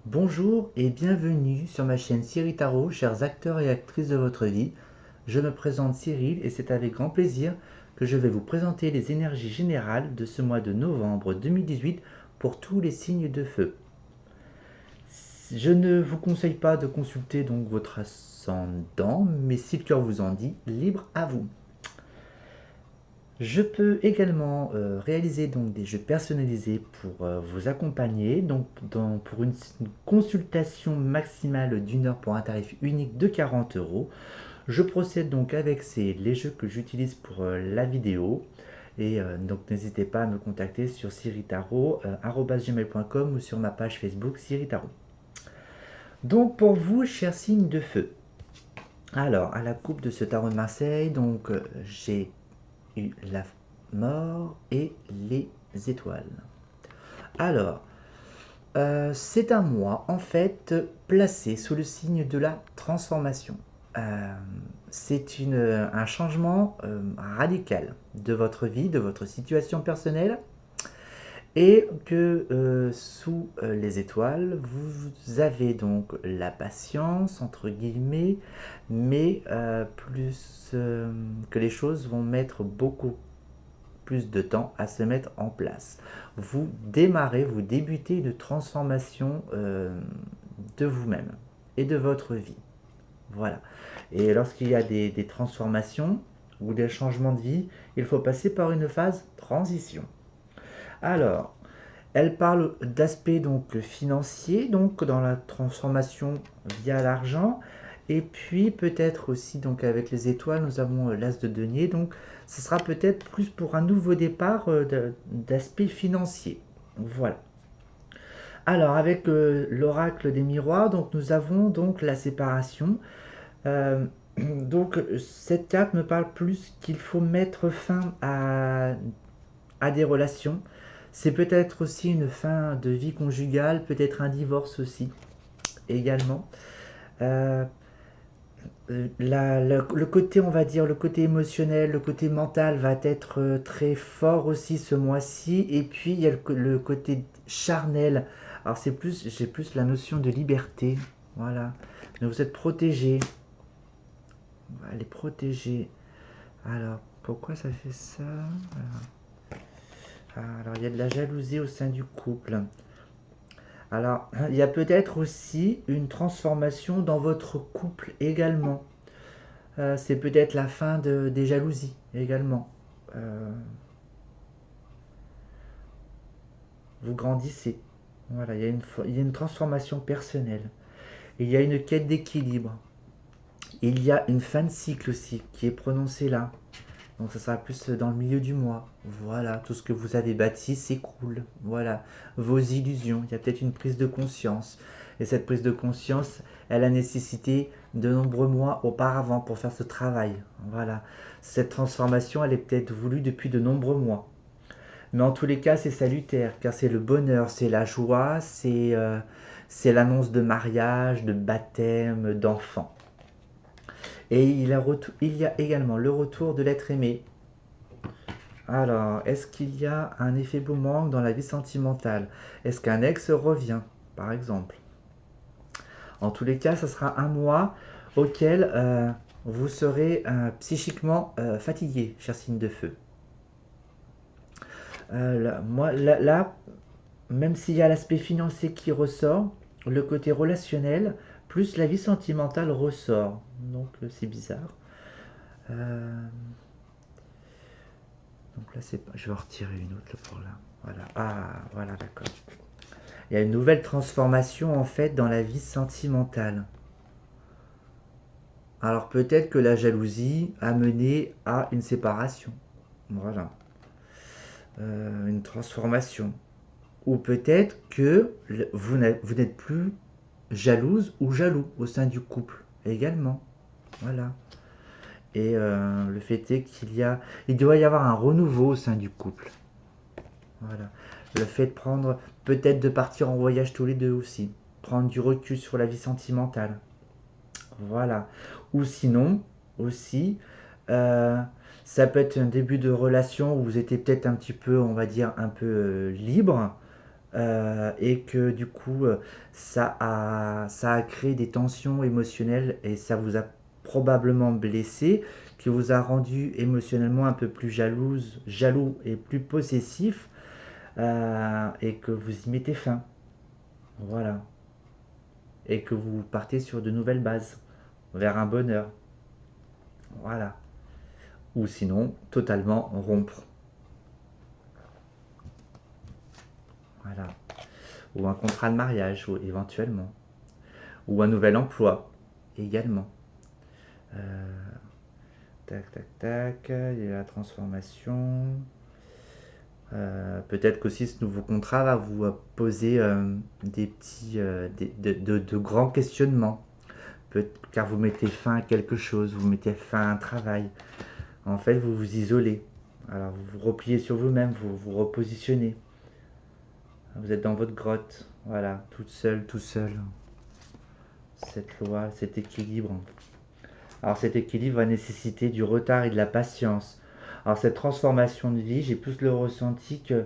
Bonjour et bienvenue sur ma chaîne Cyril Tarot, chers acteurs et actrices de votre vie. Je me présente Cyril et c'est avec grand plaisir que je vais vous présenter les énergies générales de ce mois de novembre 2018 pour tous les signes de feu. Je ne vous conseille pas de consulter donc votre ascendant, mais si le cœur vous en dit, libre à vous. Je peux également réaliser donc des jeux personnalisés pour vous accompagner, donc pour une consultation maximale d'1 heure pour un tarif unique de 40 euros. Je procède donc avec les jeux que j'utilise pour la vidéo. Et donc n'hésitez pas à me contacter sur cyritaro@gmail.com ou sur ma page Facebook Cyritaro. Donc pour vous, chers signes de feu. Alors, à la coupe de ce tarot de Marseille, donc j'ai eu la mort et les étoiles. Alors, c'est un mois en fait placé sous le signe de la transformation. C'est un changement radical de votre vie, de votre situation personnelle, et que sous les étoiles, vous avez donc la patience, entre guillemets, mais plus que les choses vont mettre beaucoup plus de temps à se mettre en place. Vous démarrez, vous débutez une transformation de vous-même et de votre vie. Voilà. Et lorsqu'il y a des transformations ou des changements de vie, il faut passer par une phase transition. Alors, elle parle d'aspects donc financiers, donc dans la transformation via l'argent, et puis peut-être aussi donc avec les étoiles, nous avons l'as de denier, donc ce sera peut-être plus pour un nouveau départ d'aspect financier. Voilà. Alors avec l'oracle des miroirs, donc nous avons donc la séparation. Donc cette carte me parle plus qu'il faut mettre fin à des relations. C'est peut-être aussi une fin de vie conjugale, peut-être un divorce aussi, également. Euh, le côté, on va dire, le côté émotionnel, le côté mental va être très fort aussi ce mois-ci. Et puis, il y a le côté charnel. Alors, j'ai plus la notion de liberté. Voilà. Mais vous êtes protégé. Elle est protégée. Alors, pourquoi ça fait ça? Alors, il y a de la jalousie au sein du couple. Alors, il y a peut-être aussi une transformation dans votre couple également. C'est peut-être la fin des jalousies également. Euh, vous grandissez. Voilà, il y a une transformation personnelle. Il y a une quête d'équilibre. Il y a une fin de cycle aussi qui est prononcée là. Donc ça sera plus dans le milieu du mois. Voilà, tout ce que vous avez bâti s'écroule. Voilà, vos illusions. Il y a peut-être une prise de conscience. Et cette prise de conscience, elle a nécessité de nombreux mois auparavant pour faire ce travail. Voilà, cette transformation, elle est peut-être voulue depuis de nombreux mois. Mais en tous les cas, c'est salutaire, car c'est le bonheur, c'est la joie, c'est l'annonce de mariage, de baptême, d'enfant. Et il y a également le retour de l'être aimé. Alors, est-ce qu'il y a un effet boomerang dans la vie sentimentale? Est-ce qu'un ex revient, par exemple? En tous les cas, ce sera un mois auquel vous serez psychiquement fatigué, cher signe de feu. Là, même s'il y a l'aspect financier qui ressort, le côté relationnel, plus la vie sentimentale ressort. Donc c'est bizarre. Euh, donc là, je vais en retirer une autre pour là. Voilà. Ah, voilà, d'accord. Il y a une nouvelle transformation en fait dans la vie sentimentale. Alors peut-être que la jalousie a mené à une séparation. Voilà. Une transformation. Ou peut-être que vous n'êtes plus jalouse ou jaloux au sein du couple également. Voilà. Et le fait est il doit y avoir un renouveau au sein du couple. Voilà. Le fait de prendre, peut-être de partir en voyage tous les deux aussi. Prendre du recul sur la vie sentimentale. Voilà. Ou sinon, aussi, euh, ça peut être un début de relation où vous étiez peut-être un petit peu, on va dire, un peu libre. et que du coup, ça a créé des tensions émotionnelles et ça vous a probablement blessé, qui vous a rendu émotionnellement un peu plus jaloux et plus possessif, et que vous y mettez fin. Voilà. Et que vous partez sur de nouvelles bases, vers un bonheur. Voilà. Ou sinon, totalement rompre. Voilà. Ou un contrat de mariage, ou éventuellement. Ou un nouvel emploi, également. Euh, tac, tac, tac. Il y a la transformation. Peut-être qu'aussi ce nouveau contrat va vous poser des petits, de grands questionnements. Car vous mettez fin à quelque chose, vous mettez fin à un travail. En fait, vous vous isolez. Alors, vous vous repliez sur vous-même, vous vous repositionnez. Vous êtes dans votre grotte, voilà, toute seule, tout seul. Cette loi, cet équilibre. Alors, cet équilibre va nécessiter du retard et de la patience. Alors, cette transformation de vie, j'ai plus le ressenti que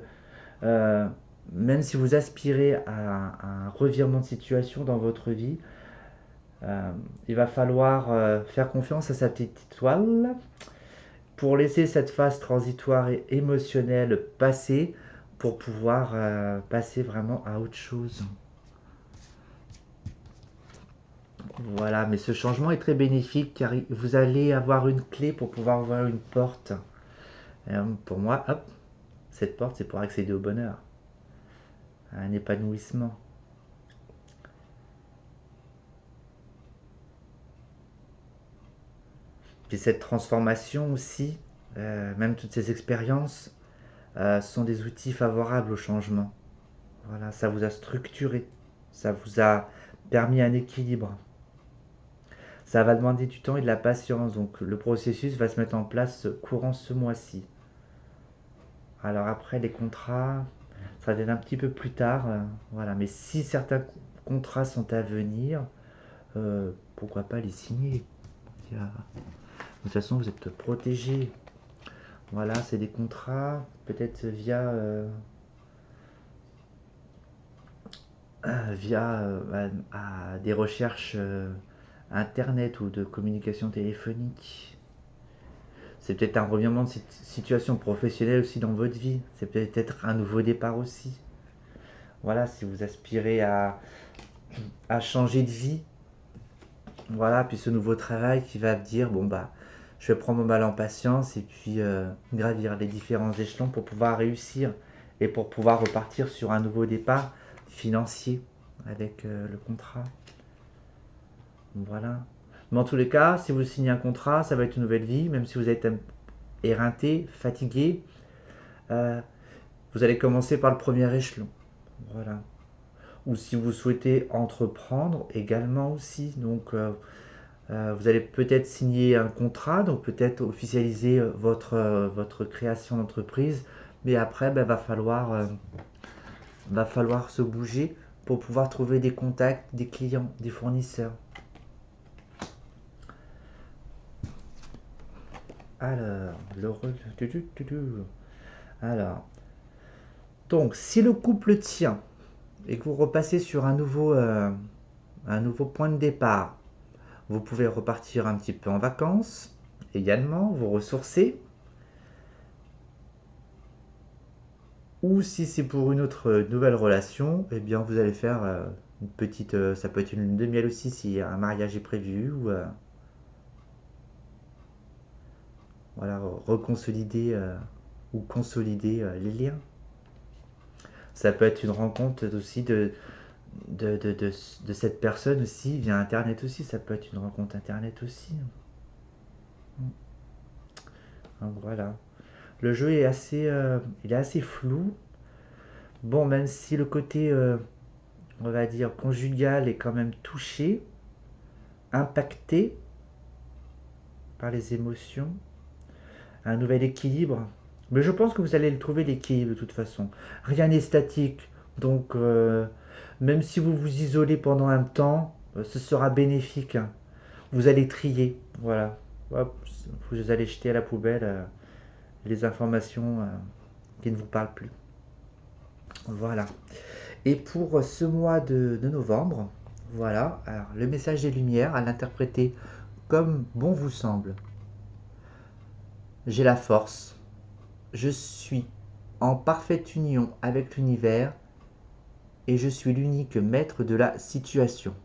euh, même si vous aspirez à un revirement de situation dans votre vie, il va falloir faire confiance à sa petite étoile pour laisser cette phase transitoire et émotionnelle passer pour pouvoir passer vraiment à autre chose. Voilà, mais ce changement est très bénéfique car vous allez avoir une clé pour pouvoir ouvrir une porte. Pour moi, hop, cette porte c'est pour accéder au bonheur, à un épanouissement. Puis cette transformation aussi, même toutes ces expériences, sont des outils favorables au changement. Voilà, ça vous a structuré, ça vous a permis un équilibre. Ça va demander du temps et de la patience, donc le processus va se mettre en place courant ce mois-ci. Alors après les contrats, ça va être un petit peu plus tard, voilà. Mais si certains contrats sont à venir, pourquoi pas les signer. De toute façon, vous êtes protégé. Voilà, c'est des contrats, peut-être via des recherches internet ou de communication téléphonique. C'est peut-être un revirement de situation professionnelle aussi dans votre vie. C'est peut-être un nouveau départ aussi. Voilà, si vous aspirez à changer de vie, voilà, puis ce nouveau travail qui va dire, bon bah, je vais prendre mon mal en patience et puis gravir les différents échelons pour pouvoir réussir et pour pouvoir repartir sur un nouveau départ financier avec le contrat. Voilà. Mais en tous les cas, si vous signez un contrat, ça va être une nouvelle vie, même si vous êtes éreinté, fatigué, euh, vous allez commencer par le premier échelon. Voilà. Ou si vous souhaitez entreprendre également aussi. Donc, vous allez peut-être signer un contrat, donc peut-être officialiser votre création d'entreprise. Mais après, ben, va falloir se bouger pour pouvoir trouver des contacts, des clients, des fournisseurs. Alors, Alors, donc, si le couple tient et que vous repassez sur un nouveau point de départ, vous pouvez repartir un petit peu en vacances, également, vous ressourcer. Ou si c'est pour une autre nouvelle relation, eh bien vous allez faire une petite, ça peut être une lune de miel aussi si un mariage est prévu, ou voilà, reconsolider ou consolider les liens. Ça peut être une rencontre aussi de cette personne aussi via internet aussi, ça peut être une rencontre internet aussi. Donc voilà. Le jeu est il est assez flou. Bon, même si le côté, on va dire, conjugal est quand même touché, impacté par les émotions, un nouvel équilibre. Mais je pense que vous allez le trouver l'équilibre de toute façon. Rien n'est statique. Donc, même si vous vous isolez pendant un temps, ce sera bénéfique, hein. Vous allez trier. Voilà. Hop, vous allez jeter à la poubelle les informations qui ne vous parlent plus. Voilà. Et pour ce mois de novembre, voilà, alors le message des lumières à l'interpréter comme bon vous semble. J'ai la force, je suis en parfaite union avec l'univers et je suis l'unique maître de la situation.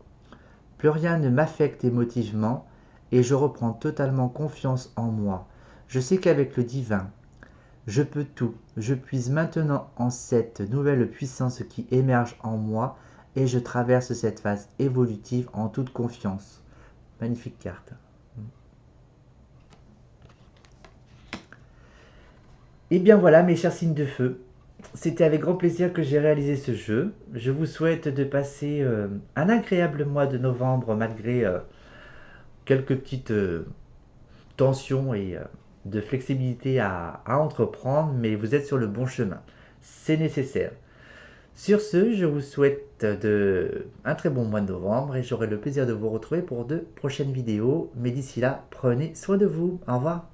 Plus rien ne m'affecte émotivement et je reprends totalement confiance en moi. Je sais qu'avec le divin, je peux tout. Je puise maintenant en cette nouvelle puissance qui émerge en moi et je traverse cette phase évolutive en toute confiance. Magnifique carte. Et bien voilà mes chers signes de feu. C'était avec grand plaisir que j'ai réalisé ce jeu. Je vous souhaite de passer un agréable mois de novembre malgré quelques petites tensions et de flexibilité à entreprendre, mais vous êtes sur le bon chemin. C'est nécessaire. Sur ce, je vous souhaite un très bon mois de novembre et j'aurai le plaisir de vous retrouver pour de prochaines vidéos. Mais d'ici là, prenez soin de vous. Au revoir.